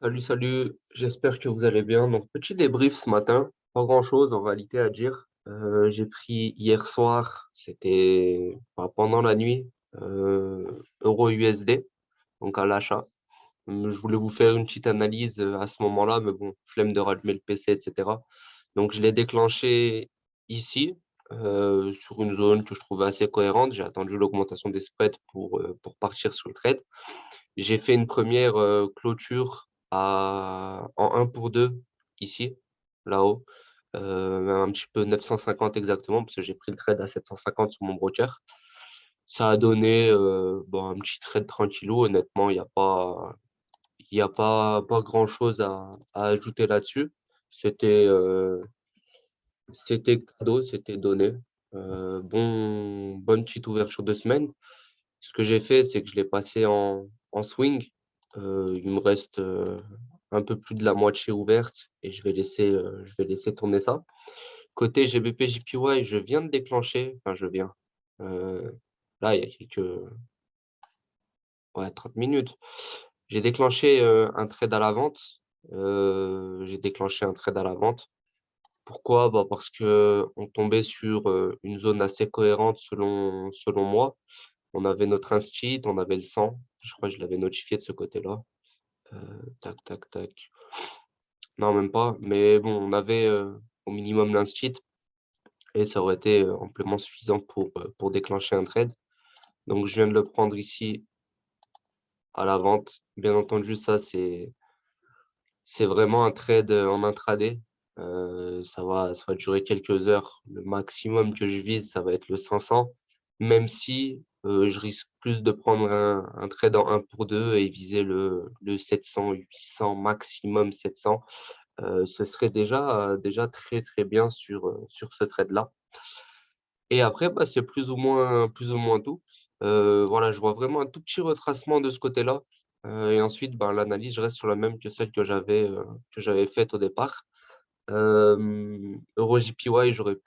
Salut, salut, j'espère que vous allez bien. Donc, petit débrief ce matin, pas grand-chose en réalité à dire. J'ai pris hier soir, c'était pendant la nuit, Euro USD, donc à l'achat. Je voulais vous faire une petite analyse à ce moment-là, mais bon, flemme de rallumer le PC, etc. Donc, je l'ai déclenché ici, sur une zone que je trouvais assez cohérente. J'ai attendu l'augmentation des spreads pour partir sur le trade. J'ai fait une première clôture en un pour 2 ici, là-haut. Un petit peu 950 exactement, parce que j'ai pris le trade à 750 sur mon broker. Ça a donné bon, un petit trade tranquillou. Honnêtement, il y a pas grand-chose à ajouter là-dessus. C'était c'était cadeau, c'était donné. Bonne petite ouverture de semaine. Ce que j'ai fait, c'est que je l'ai passé en swing. Il me reste un peu plus de la moitié ouverte et je vais laisser tourner ça. Côté GBP JPY, je viens de déclencher, enfin je viens. euh, Là, il y a ouais, 30 minutes. J'ai déclenché un trade à la vente. J'ai déclenché un trade à la vente. Pourquoi? Bah parce que on tombait sur une zone assez cohérente selon moi. On avait notre instit, on avait le 100. Je crois que je l'avais notifié de ce côté-là. Tac, tac, tac. Non, même pas. Mais bon, on avait au minimum l'instit et ça aurait été amplement suffisant pour déclencher un trade. Donc, je viens de le prendre ici à la vente. Bien entendu, ça, c'est vraiment un trade en intraday. Ça va durer quelques heures. Le maximum que je vise, ça va être le 500, même si je risque plus de prendre un trade en un pour 2 et viser le 700, 800, maximum 700. Ce serait déjà très, très bien sur ce trade-là. Et après, bah, c'est plus ou moins tout. Voilà, je vois vraiment un tout petit retracement de ce côté-là. Et ensuite, bah, l'analyse, je reste sur la même que celle que j'avais faite au départ. EuroJPY, j'aurais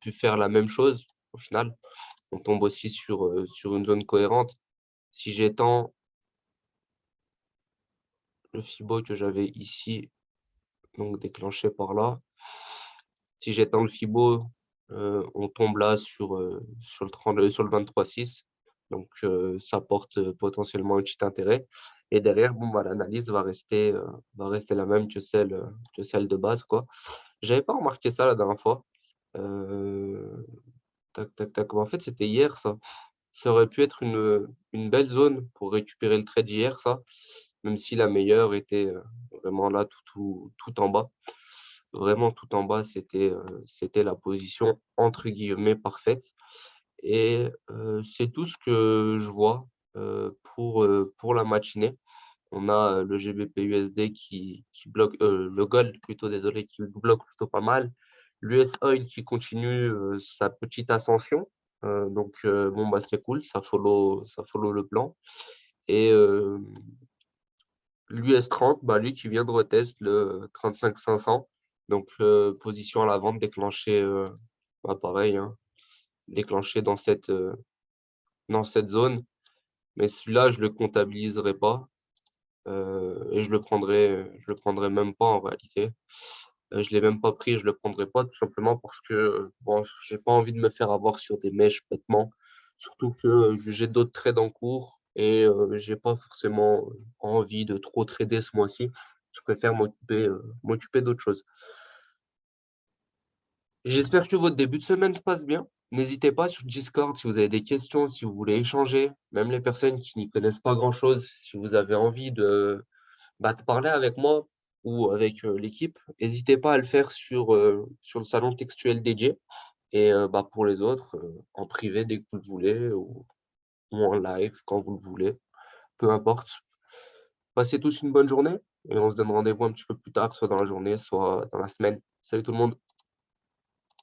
pu faire la même chose au final. On tombe aussi sur une zone cohérente. Si j'étends le Fibo que j'avais ici, donc déclenché par là, si j'étends le Fibo, on tombe là sur le 30, sur le 23,6. Donc, ça porte potentiellement un petit intérêt. Et derrière, bon, bah, l'analyse va rester la même que celle de base, quoi. J'avais pas remarqué ça la dernière fois. Euh, Tac, tac, tac. En fait, c'était hier, ça. Ça aurait pu être une belle zone pour récupérer le trade d'hier, ça. Même si la meilleure était vraiment là, tout en bas. Vraiment tout en bas, c'était la position entre guillemets parfaite. Et c'est tout ce que je vois pour la matinée. On a le GBP USD qui bloque, le gold plutôt, désolé, qui bloque plutôt pas mal. L'US Oil qui continue sa petite ascension. Donc, bon, bah, c'est cool, ça follow le plan. Et l'US 30, bah, lui qui vient de retest le 35 500. Donc, position à la vente déclenchée, bah, pareil, hein, déclenchée dans cette zone. Mais celui-là, je le comptabiliserai pas. Et je le prendrai même pas en réalité. Je l'ai même pas pris, je le prendrai pas tout simplement parce que bon, j'ai pas envie de me faire avoir sur des mèches bêtement. Surtout que j'ai d'autres trades en cours et j'ai pas forcément envie de trop trader ce mois-ci. Je préfère m'occuper d'autres choses. J'espère que votre début de semaine se passe bien. N'hésitez pas sur Discord si vous avez des questions, si vous voulez échanger, même les personnes qui n'y connaissent pas grand-chose, si vous avez envie de parler avec moi ou avec l'équipe, n'hésitez pas à le faire sur le salon textuel dédié. Et pour les autres, en privé dès que vous le voulez ou en live quand vous le voulez, peu importe. Passez tous une bonne journée et on se donne rendez-vous un petit peu plus tard, soit dans la journée, soit dans la semaine. Salut tout le monde.